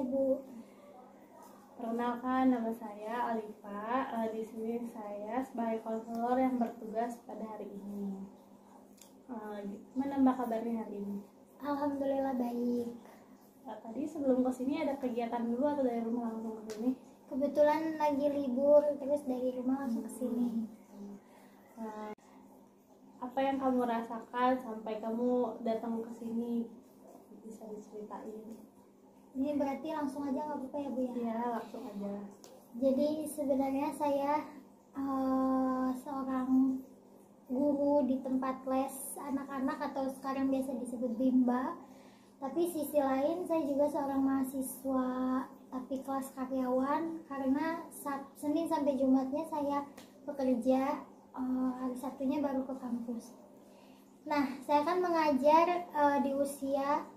ya Bu. Perkenalkan, nama saya Alifa. Di sini saya sebagai konselor yang bertugas pada hari ini. Gimana Mbak kabarnya hari ini? Alhamdulillah baik. Tadi sebelum kesini ada kegiatan dulu atau dari rumah langsung ke sini? Kebetulan lagi libur, terus dari rumah langsung ke sini. Apa yang kamu rasakan sampai kamu datang ke sini? Bisa diceritain? Ini berarti langsung aja nggak apa-apa ya Bu ya? Iya, langsung aja. Jadi sebenarnya saya seorang guru di tempat les anak-anak atau sekarang biasa disebut bimba. Tapi sisi lain saya juga seorang mahasiswa tapi kelas karyawan, karena Senin sampai Jumatnya saya bekerja, hari Sabtunya baru ke kampus. Nah, saya kan mengajar di usia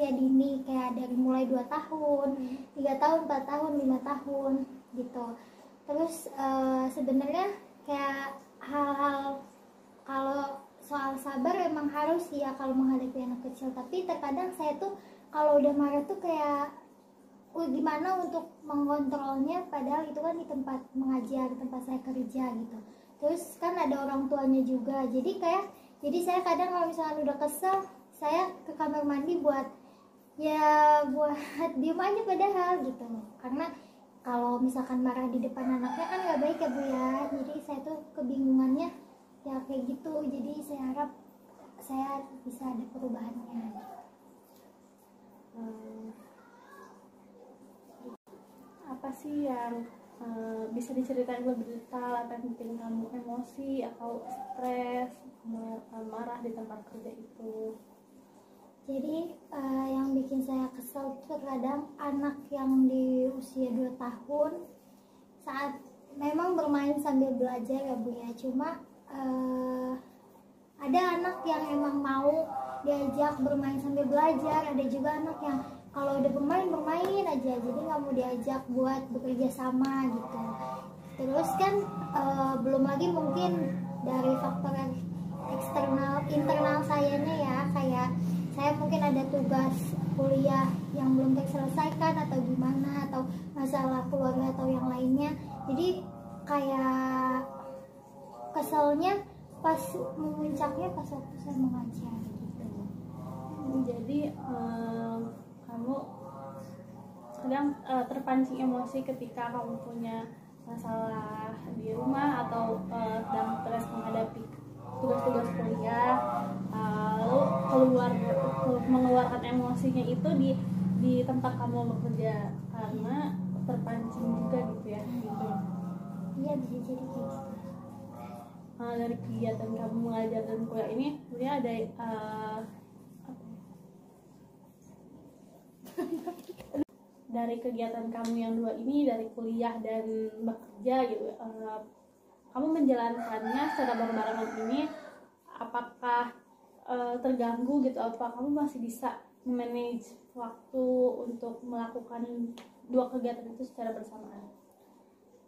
dini, kayak dari mulai 2 tahun, 3 tahun, 4 tahun, 5 tahun gitu. Terus sebenarnya kayak hal-hal, kalau soal sabar emang harus ya kalau menghadapi anak kecil, tapi terkadang saya tuh kalau udah marah tuh kayak gimana untuk mengontrolnya, padahal itu kan di tempat mengajar, tempat saya kerja gitu. Terus kan ada orang tuanya juga, jadi saya kadang kalau misalnya udah kesel, saya ke kamar mandi buat diem aja padahal gitu. Karena kalau misalkan marah di depan anaknya kan nggak baik ya Bu ya. Jadi saya tuh kebingungannya ya kayak gitu. Jadi saya harap saya bisa ada perubahannya. Apa sih yang bisa diceritain lebih detail, apa yang bikin kamu emosi atau stres, marah di tempat kerja itu? Jadi yang bikin saya kesel itu terkadang anak yang di usia 2 tahun saat memang bermain sambil belajar ya Bu ya. Cuma ada anak yang emang mau diajak bermain sambil belajar, ada juga anak yang kalau udah bermain aja, jadi nggak mau diajak buat bekerja sama gitu. Terus kan belum lagi mungkin dari faktor internal sayanya ya, kayak saya mungkin ada tugas kuliah yang belum terselesaikan atau gimana, atau masalah keluarga atau yang lainnya. Jadi kayak keselnya pas memuncaknya pas waktu saya mengajar gitu. Jadi kamu kadang terpancing emosi ketika kamu punya masalah di rumah atau sedang stres menghadapi tugas-tugas kuliah, lalu mengeluarkan emosinya itu di tempat kamu bekerja karena terpancing juga gitu ya. Gitu. Iya, bisa jadi kayak gitu. Dari kegiatan kamu mengajar dan kuliah ini sebenarnya ada dari kegiatan kamu yang dua ini, dari kuliah dan bekerja gitu, kamu menjalankannya secara berbarengan ini, apakah terganggu gitu? Apa kamu masih bisa manage waktu untuk melakukan dua kegiatan itu secara bersamaan?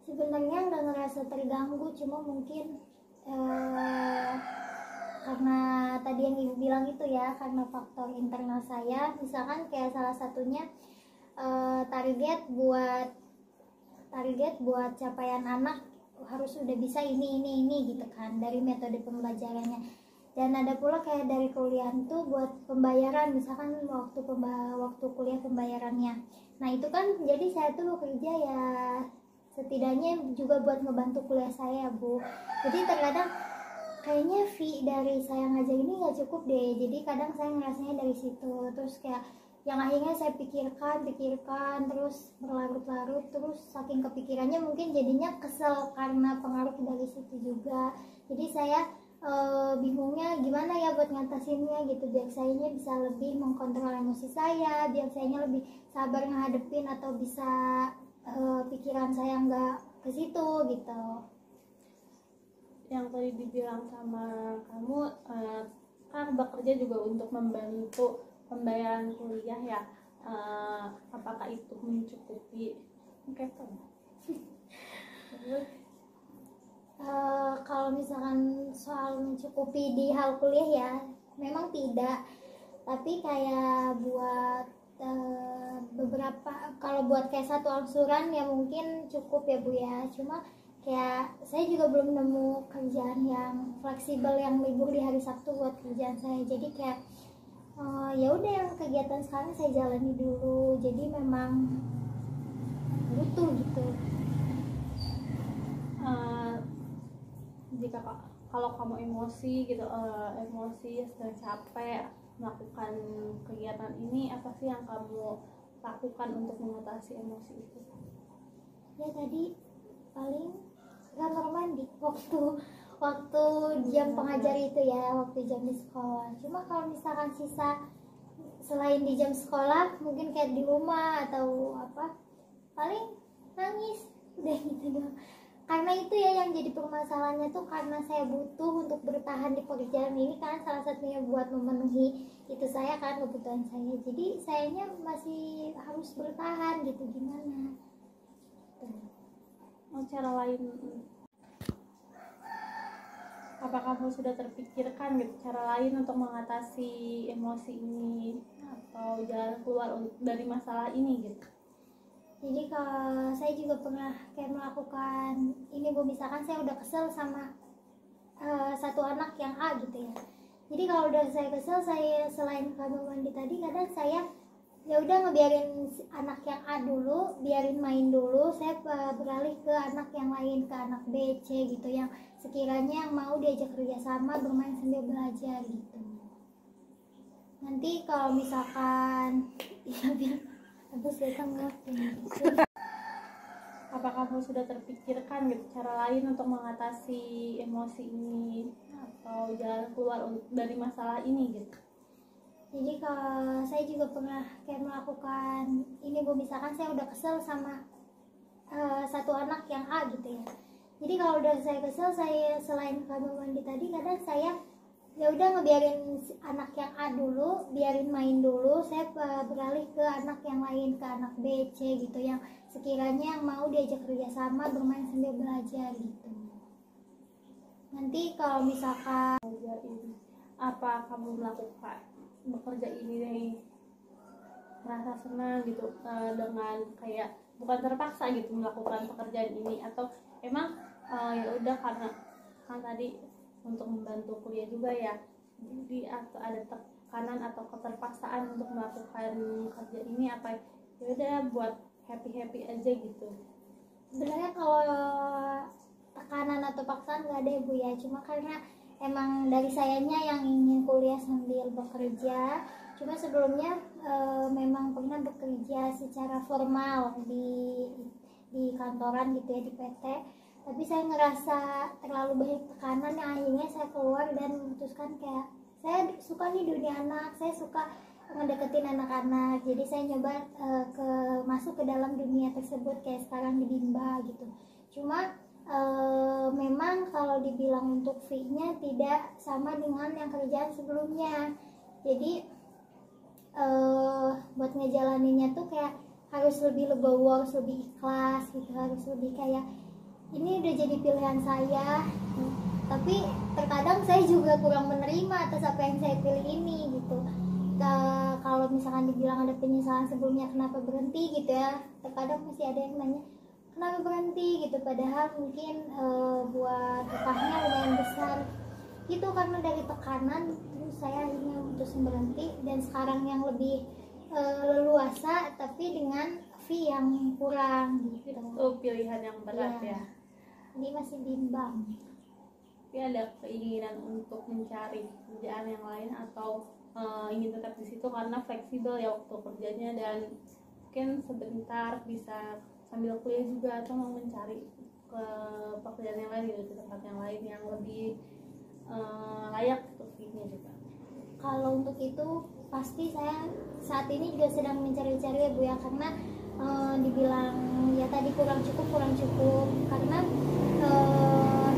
Sebenarnya nggak ngerasa terganggu, cuma mungkin karena tadi yang Ibu bilang itu ya, karena faktor internal saya, misalkan kayak salah satunya target buat capaian anak harus sudah bisa ini gitu kan dari metode pembelajarannya. Dan ada pula kayak dari kuliah itu buat pembayaran, misalkan waktu kuliah pembayarannya. Nah itu kan jadi saya tuh bekerja ya setidaknya juga buat ngebantu kuliah saya Bu. Jadi terkadang kayaknya fee dari saya ngajar ini nggak cukup deh. Jadi kadang saya ngerasanya dari situ, terus kayak yang akhirnya saya pikirkan terus berlarut-larut, terus saking kepikirannya mungkin jadinya kesel karena pengaruh dari situ juga. Jadi saya bingungnya gimana ya buat ngatasinnya gitu, biar sayanya bisa lebih mengkontrol emosi saya, biar sayanya lebih sabar ngadepin atau bisa pikiran saya nggak ke situ gitu. Yang tadi dibilang sama kamu, kan bekerja juga untuk membantu pembayaran kuliah ya, apakah itu mencukupi? Kalau misalkan soal mencukupi di hal kuliah ya memang tidak, tapi kayak buat beberapa, kalau buat kayak satu angsuran ya mungkin cukup ya Bu ya, cuma kayak saya juga belum nemu kerjaan yang fleksibel yang libur di hari Sabtu buat kerjaan saya. Jadi kayak ya udah yang kegiatan sekarang saya jalani dulu, jadi memang butuh gitu. Jika kalau kamu emosi gitu, emosi sedang capek melakukan kegiatan ini, apa sih yang kamu lakukan untuk mengatasi emosi itu? Ya tadi paling kamar mandi waktu jam pengajar itu ya, waktu jam di sekolah. Cuma kalau misalkan sisa selain di jam sekolah mungkin kayak di rumah atau apa, paling nangis udah gitu doang. Karena itu ya yang jadi permasalahannya tuh, karena saya butuh untuk bertahan di pekerjaan ini kan, salah satunya buat memenuhi itu saya kan, kebutuhan saya. Jadi sayanya masih harus bertahan gitu, gimana Cara lain, apa kamu sudah terpikirkan gitu cara lain untuk mengatasi emosi ini atau jalan keluar dari masalah ini gitu? Jadi kalau saya juga pernah kayak melakukan ini Bu, misalkan saya udah kesel sama satu anak yang A gitu ya. Jadi kalau udah saya kesel, saya selain kamar mandi tadi, kadang saya ya udah ngebiarin anak yang A dulu, biarin main dulu, saya beralih ke anak yang lain, ke anak B, C gitu, yang sekiranya yang mau diajak kerjasama bermain sambil belajar gitu. Nanti kalau misalkan ya biar habis datang gitu. Apa kamu sudah terpikirkan gitu cara lain untuk mengatasi emosi ini atau jalan keluar dari masalah ini gitu? Jadi kalau saya juga pernah kayak melakukan ini Bu, misalkan saya udah kesel sama satu anak yang A gitu ya. Jadi kalau udah saya kesel, saya selain kamar mandi tadi, kadang saya ya udah ngebiarin anak yang A dulu, biarin main dulu, saya beralih ke anak yang lain, ke anak B, C gitu, yang sekiranya yang mau diajak kerjasama bermain sambil belajar gitu. Nanti kalau misalkan apa kamu melakukan bekerja ini nih merasa senang gitu, dengan kayak bukan terpaksa gitu melakukan pekerjaan ini, atau emang ya udah karena kan tadi untuk membantu kuliah juga ya, jadi atau ada tekanan atau keterpaksaan untuk melakukan kerja ini, apa ya udah buat happy aja gitu? sebenarnya kalau tekanan atau paksaan nggak ada ya Bu ya, cuma karena emang dari sayanya yang ingin kuliah sambil bekerja. Cuma sebelumnya memang pernah bekerja secara formal di kantoran gitu ya, di PT, tapi saya ngerasa terlalu banyak tekanan yang akhirnya saya keluar dan memutuskan kayak saya suka nih dunia anak, saya suka ngedeketin anak-anak, jadi saya nyoba masuk ke dalam dunia tersebut kayak sekarang di Bimba gitu. Cuma memang kalau dibilang untuk fee-nya tidak sama dengan yang kerjaan sebelumnya, jadi buat ngejalaninnya tuh kayak harus lebih legowo, harus lebih ikhlas gitu, harus lebih kayak ini udah jadi pilihan saya, tapi terkadang saya juga kurang menerima atas apa yang saya pilih ini gitu. Kalau misalkan dibilang ada penyesalan sebelumnya kenapa berhenti gitu ya, terkadang masih ada yang nanya kenapa berhenti gitu, padahal mungkin buat upahnya lumayan besar gitu. Karena dari tekanan terus saya akhirnya memutuskan berhenti, dan sekarang yang lebih leluasa tapi dengan fee yang kurang gitu. Itu pilihan yang berat ya. Ini masih bimbang. Tapi ada keinginan untuk mencari kerjaan yang lain atau ingin tetap di situ karena fleksibel ya waktu kerjanya, dan mungkin sebentar bisa sambil kuliah juga, atau mau mencari ke pekerjaan yang lain gitu, di tempat yang lain yang lebih layak untuk ini juga? Kalau untuk itu pasti saya saat ini juga sedang mencari-cari ya Bu ya, karena dibilang ya tadi kurang cukup karena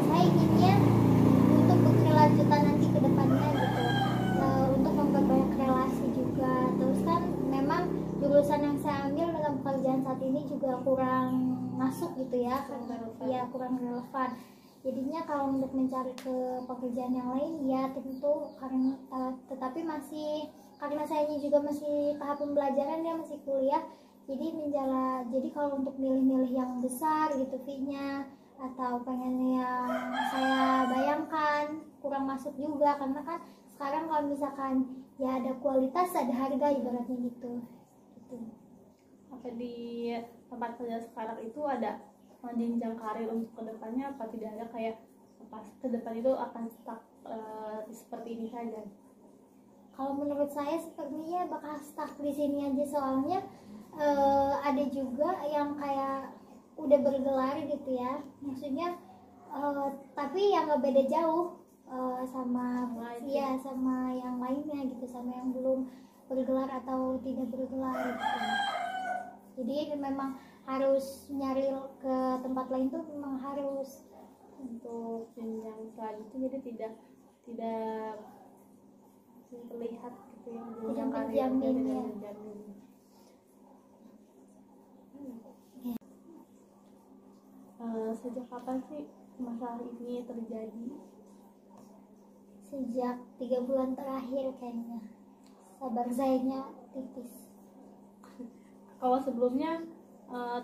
saya inginnya untuk berkelanjutan nanti ke depannya gitu, untuk memperbanyak relasi juga. Terus kan memang jurusan yang saya ambil dalam pekerjaan saat ini juga kurang masuk gitu ya, kurang relevan. Jadinya kalau untuk mencari ke pekerjaan yang lain ya tentu karena tetapi masih karena saya juga masih tahap pembelajaran, dia masih kuliah, jadi jadi kalau untuk milih-milih yang besar gitu fee-nya atau pengen yang saya bayangkan kurang masuk juga, karena kan sekarang kalau misalkan ya ada kualitas ada harga ibaratnya gitu. Apa di tempat kerja sekarang itu ada jenjang karir untuk kedepannya, apa tidak ada kayak pas ke depan itu akan stuck seperti ini saja? Kalau menurut saya sepertinya bakal stuck di sini aja, soalnya ada juga yang kayak udah bergelar gitu ya, maksudnya tapi yang nggak beda jauh sama ya sama yang lainnya gitu, sama yang belum bergelar atau tidak bergelar gitu. Jadi memang harus nyari ke tempat lain tuh memang harus untuk jenjang selanjutnya, jadi tidak terlihat gitu ya jenjang karir dan terjamin. Sejak kapan sih masalah ini terjadi? Sejak 3 bulan terakhir kayaknya, sabar sayanya tipis. Kalau sebelumnya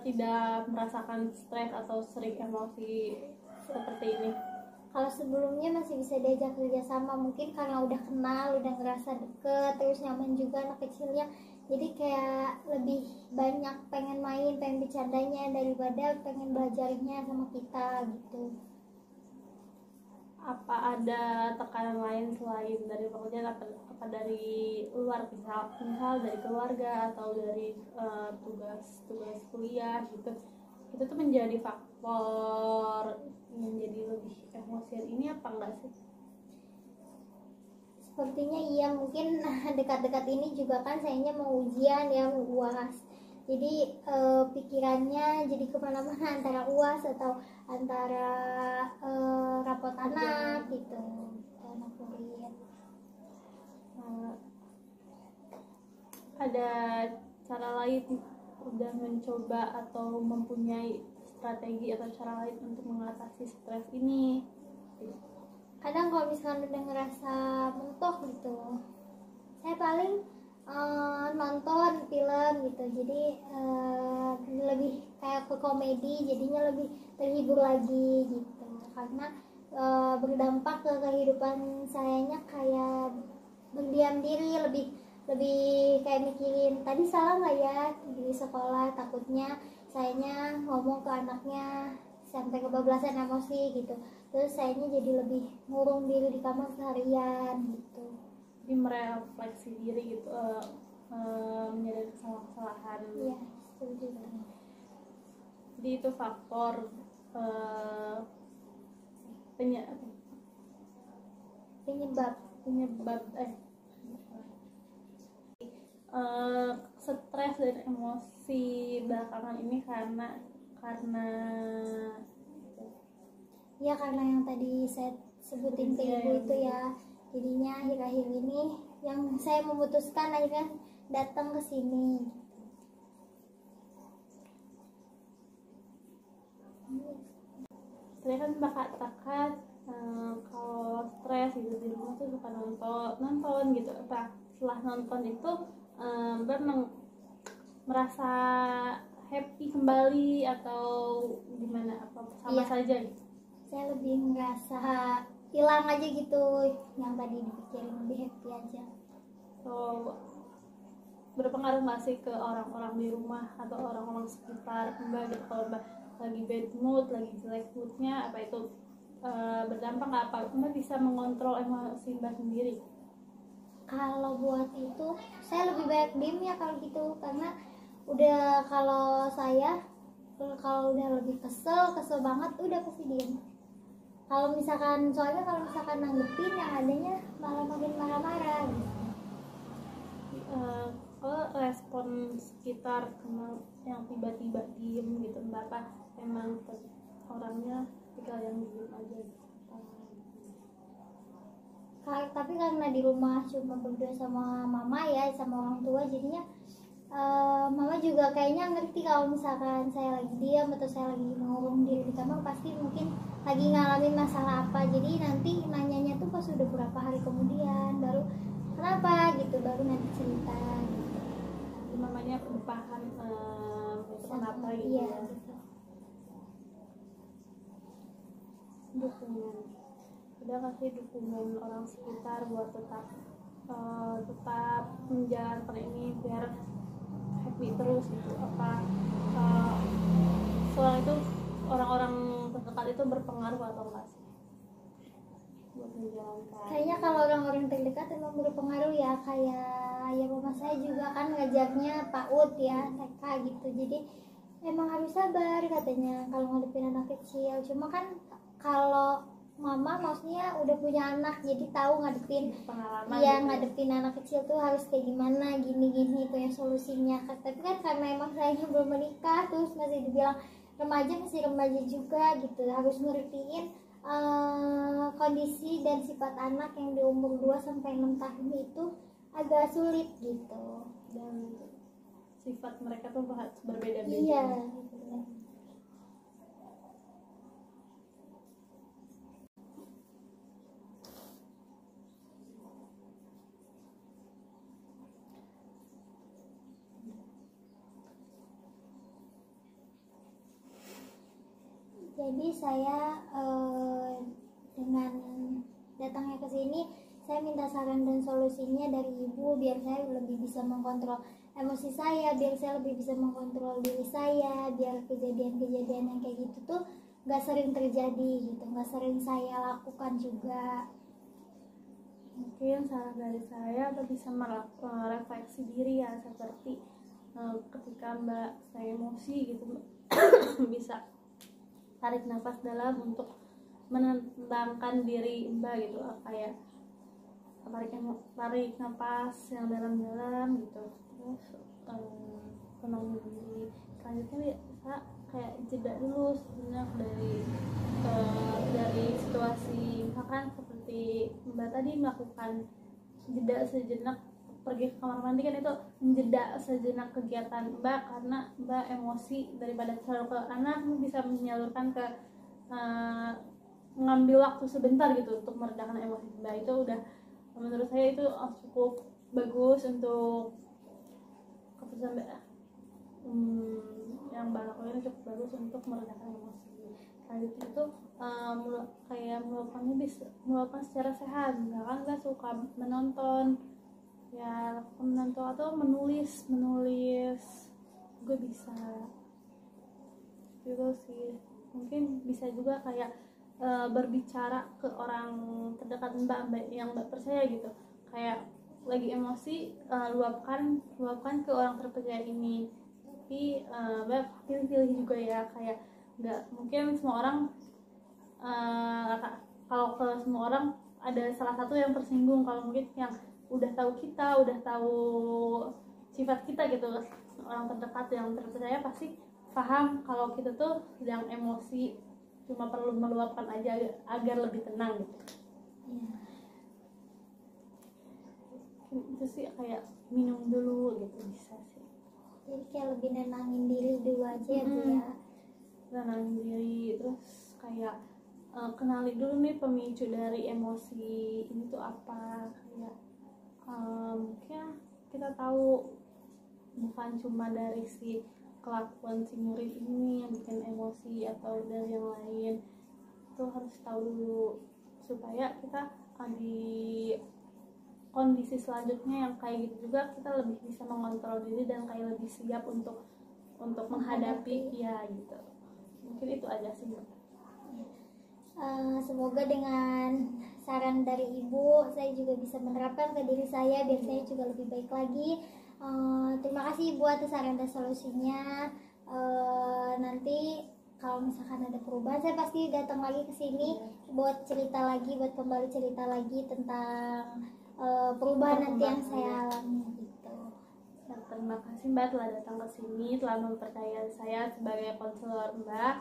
tidak merasakan stres atau sering emosi seperti ini? Kalau sebelumnya masih bisa diajak kerja sama, mungkin karena udah kenal, udah ngerasa deket, terus nyaman juga anak kecilnya, jadi kayak lebih banyak pengen main, pengen bercandanya daripada pengen belajarnya sama kita gitu. Apa ada tekanan lain selain dari pekerjaan, apa dari luar, misal dari keluarga atau dari tugas kuliah gitu, itu tuh menjadi faktor yang jadi lebih emosian ini apa enggak sih? Sepertinya iya, mungkin dekat-dekat ini juga kan sayanya mau ujian ya, mau UAS, jadi pikirannya jadi kemana-mana antara UAS atau antara rapot anak gitu, anak kuliah. Ada cara lain, udah mencoba atau mempunyai strategi atau cara lain untuk mengatasi stres ini? Kadang kalau misalkan udah ngerasa mentok gitu, saya paling nonton film gitu, jadi lebih kayak ke komedi, jadinya lebih terhibur lagi gitu, karena berdampak ke kehidupan sayanya, kayak berdiam diri, lebih kayak mikirin tadi salah nggak ya di sekolah, takutnya sayanya ngomong ke anaknya sampai kebablasan emosi gitu, terus sayanya jadi lebih ngurung diri di kamar seharian gitu. Jadi merefleksi diri gitu, menyadari kesalahan. Iya, setuju. Jadi itu faktor penyebab stres dan emosi belakangan ini karena ya karena yang tadi saya sebutin ke ibu itu ya, jadinya akhir-akhir ini yang saya memutuskan akhirnya datang ke sini. Saya kan katakan kalau stres gitu di rumah tuh suka nonton gitu, apa setelah nonton itu merasa happy kembali atau gimana, apa sama saja gitu? Saya lebih merasa hilang aja gitu, yang tadi dipikirin lebih happy aja. So, berpengaruh nggak sih ke orang-orang di rumah atau orang-orang sekitar Mbak gitu, kalau Mbak lagi bad mood, lagi jelek moodnya, apa itu berdampak nggak, apa Mbak bisa mengontrol emosi Mbak sendiri? Kalau buat itu saya lebih banyak diem ya kalau gitu, karena udah kalau udah lebih kesel banget udah pasti diem. Kalau misalkan nanggepin yang adanya malah makin marah-marah gitu. Kalau respon sekitar yang tiba-tiba diem gitu Mbak, apa emang orangnya tinggal yang diem aja gitu? Tapi karena di rumah cuma berdua sama mama ya, sama orang tua, jadinya mama juga kayaknya ngerti kalau misalkan saya lagi diam atau saya lagi mengurung diri di kamar, pasti mungkin lagi ngalamin masalah apa, jadi nanti nanyanya tuh pas udah berapa hari kemudian baru kenapa gitu, baru nanti cerita gitu. Itu namanya paham itu kenapa gitu Iya, ya. gitu. Dukungan, udah kasih dukungan orang sekitar buat tetap menjalankan ini biar happy terus gitu. Apa soal itu orang-orang terdekat itu berpengaruh atau enggak sih buat menjalankan? Kayaknya kalau orang-orang terdekat emang berpengaruh ya, kayak ya mama saya juga kan ngajarnya PAUD ya, TK gitu. Jadi emang harus sabar katanya kalau ngadepin anak kecil. Cuma kan kalau mama maksudnya udah punya anak, jadi tahu ngadepin Pengalaman iya gitu. ngadepin anak kecil tuh harus kayak gimana, gini-gini itu ya solusinya. Tapi kan karena emang saya belum menikah, terus masih dibilang remaja, masih remaja juga gitu, harus ngertiin kondisi dan sifat anak yang di umur 2 sampai 6 tahun itu agak sulit gitu. Dan sifat mereka tuh berbeda-beda. Iya gitu. Jadi saya dengan datangnya ke sini, saya minta saran dan solusinya dari ibu biar saya lebih bisa mengkontrol emosi saya, biar saya lebih bisa mengkontrol diri saya, biar kejadian-kejadian yang kayak gitu tuh nggak sering terjadi gitu, nggak sering saya lakukan juga. Mungkin saran dari saya Mbak bisa merefleksi diri ya, seperti ketika Mbak saya emosi gitu bisa tarik nafas dalam untuk menenangkan diri Mbak gitu, kayak tarik nafas yang dalam-dalam gitu, terus tenangin diri. Selanjutnya bisa kayak jeda dulu sebenarnya dari situasi, misalkan seperti Mbak tadi melakukan jeda sejenak pergi ke kamar mandi, kan itu menjeda sejenak kegiatan Mbak karena Mbak emosi, daripada terlalu ke anak bisa menyalurkan ke mengambil waktu sebentar gitu untuk meredakan emosi Mbak. Itu udah menurut saya itu cukup bagus untuk keputusan Mbak. Yang Mbak lakukan cukup bagus untuk meredakan emosi. Selanjutnya itu kayak melakukan secara sehat. Misalkan Mbak suka menonton, ya menonton atau menulis juga bisa gitu sih. Mungkin bisa juga kayak berbicara ke orang terdekat Mbak yang Mbak percaya gitu, kayak lagi emosi, luapkan ke orang terpercaya ini. Tapi Mbak pilih-pilih juga ya, kayak nggak mungkin semua orang, kalau ke semua orang ada salah satu yang tersinggung. Kalau mungkin yang udah tahu sifat kita gitu, orang terdekat yang terpercaya pasti paham kalau kita tuh sedang emosi, cuma perlu meluapkan aja agar lebih tenang gitu. Itu sih kayak minum dulu gitu bisa sih. Jadi kayak lebih nenangin diri dulu aja ya Bu ya. Nenangin diri, terus kayak kenali dulu nih pemicu dari emosi ini tuh apa. Kayak mungkin kita tahu bukan cuma dari si kelakuan si murid ini yang bikin emosi atau dari yang lain, itu harus tahu dulu supaya kita di kondisi selanjutnya yang kayak gitu juga kita lebih bisa mengontrol diri dan kayak lebih siap untuk menghadapi ya gitu. Mungkin itu aja sih. Semoga dengan saran dari ibu saya juga bisa menerapkan ke diri saya biar saya juga lebih baik lagi. Terima kasih ibu atas saran dan solusinya. Nanti kalau misalkan ada perubahan saya pasti datang lagi ke sini buat kembali cerita lagi tentang perubahan nanti yang saya alami gitu. Dan terima kasih Mbak telah datang ke sini, telah mempercayai saya sebagai konselor Mbak.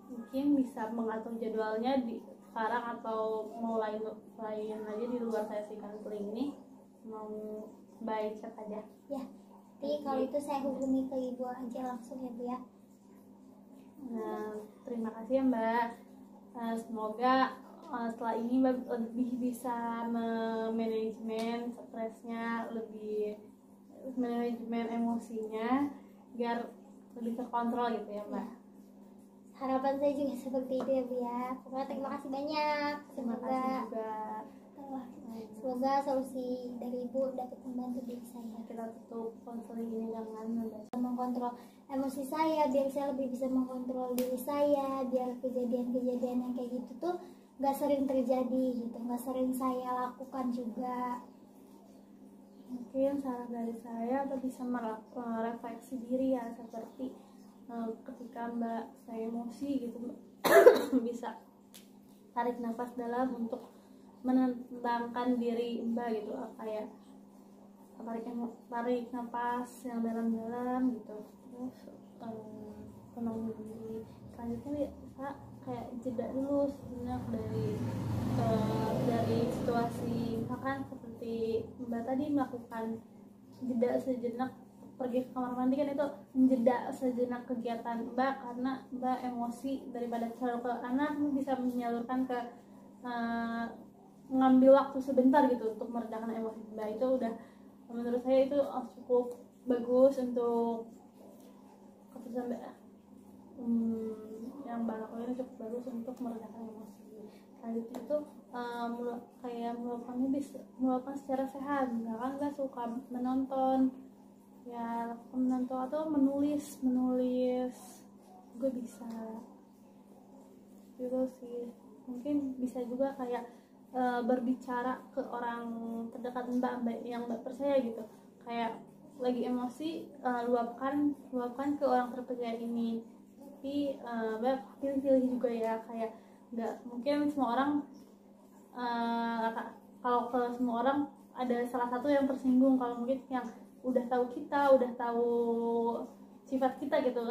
Mungkin bisa mengatur jadwalnya di sekarang atau mau lain aja di luar sesi counseling ini, mau baik chat aja ya. Jadi kalau itu saya hubungi ke ibu aja langsung ya Bu ya. Terima kasih ya Mbak. Semoga setelah ini Mbak lebih bisa manajemen stresnya, lebih manajemen emosinya biar lebih terkontrol gitu ya Mbak. Harapan saya juga seperti itu ya Bu ya. Pokoknya terima kasih banyak. Terima kasih juga. Semoga solusi dari Ibu dapat membantu diri saya. Kita tutup konseling ini dengan Mengkontrol emosi saya biar saya lebih bisa mengontrol diri saya, biar kejadian-kejadian yang kayak gitu tuh nggak sering terjadi gitu, nggak sering saya lakukan juga. Mungkin saran dari saya Mbak bisa merefleksi diri ya, seperti ketika Mbak saya emosi gitu bisa tarik nafas dalam untuk menenangkan diri Mbak gitu, kayak tarik nafas yang dalam-dalam gitu, terus tenangin diri. Selanjutnya bisa kayak jeda dulu sejenak dari situasi, misalkan seperti Mbak tadi melakukan jeda sejenak pergi ke kamar mandi, kan itu menjeda sejenak kegiatan Mbak karena Mbak emosi, daripada terlalu ke anak bisa menyalurkan ke mengambil waktu sebentar gitu untuk meredakan emosi Mbak. Itu udah menurut saya itu cukup bagus untuk keputusan Mbak. Yang Mbak lakukan cukup bagus untuk meredakan emosi. Selanjutnya itu kayak melakukan secara sehat. Misalkan Mbak suka menonton, ya menonton atau menulis juga bisa gitu sih. Mungkin bisa juga kayak berbicara ke orang terdekat Mbak yang Mbak percaya gitu, kayak lagi emosi, luapkan ke orang terpercaya ini. Tapi Mbak pilih-pilih juga ya, kayak nggak mungkin semua orang, kalau ke semua orang ada salah satu yang tersinggung. Kalau mungkin yang udah tahu sifat kita gitu,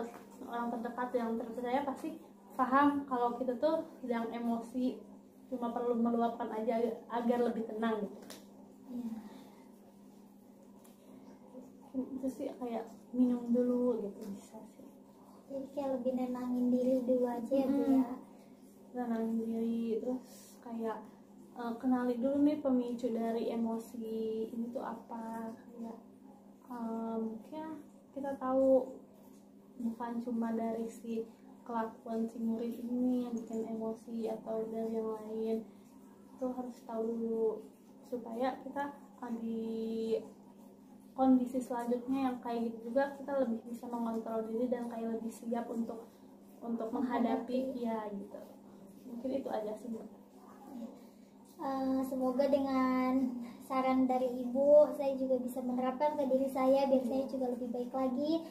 orang terdekat yang terpercaya pasti paham kalau kita tuh sedang emosi, cuma perlu meluapkan aja agar lebih tenang gitu. Itu sih kayak minum dulu gitu bisa sih. Jadi kayak lebih nenangin diri dulu aja ya Bu ya. Nenangin diri, terus kayak kenali dulu nih pemicu dari emosi ini tuh apa. Kayak mungkin kita tahu bukan cuma dari si kelakuan si murid ini yang bikin emosi atau dari yang lain, itu harus tahu dulu supaya kita di kondisi selanjutnya yang kayak gitu juga kita lebih bisa mengontrol diri dan kayak lebih siap untuk menghadapi ya gitu. Mungkin itu aja sih. Semoga dengan saran dari Ibu saya juga bisa menerapkan ke diri saya biar saya juga lebih baik lagi.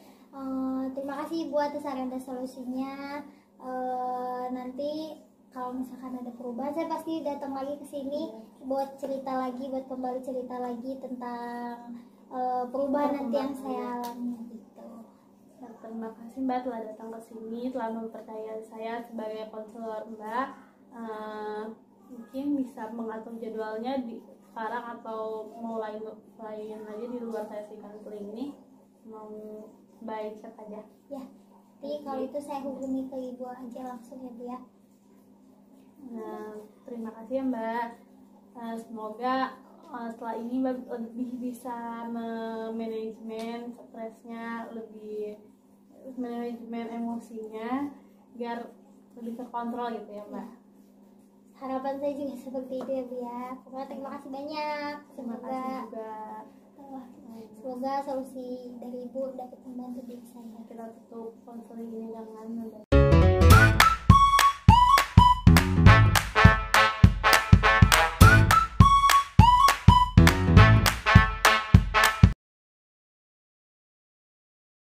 Terima kasih Ibu atas saran dan solusinya. Nanti kalau misalkan ada perubahan saya pasti datang lagi ke sini buat kembali cerita lagi tentang perubahan nanti yang saya alami gitu. Ya, terima kasih Mbak telah datang ke sini, telah mempercayai saya sebagai konselor Mbak. Mungkin bisa mengatur jadwalnya di sekarang atau mau lain aja di luar sesi konseling ini, mau baik chat aja ya. Jadi kalau itu saya hubungi ke Ibu aja langsung ya Bu ya. Terima kasih ya Mbak. Semoga setelah ini Mbak lebih bisa manajemen stresnya, lebih manajemen emosinya biar lebih terkontrol gitu ya Mbak. Harapan saya juga seperti itu ya Bu ya. Pokoknya terima kasih banyak. Terima kasih juga. Semoga solusi dari Ibu dapat membantu diri saya. Kita tutup konseling ini dengan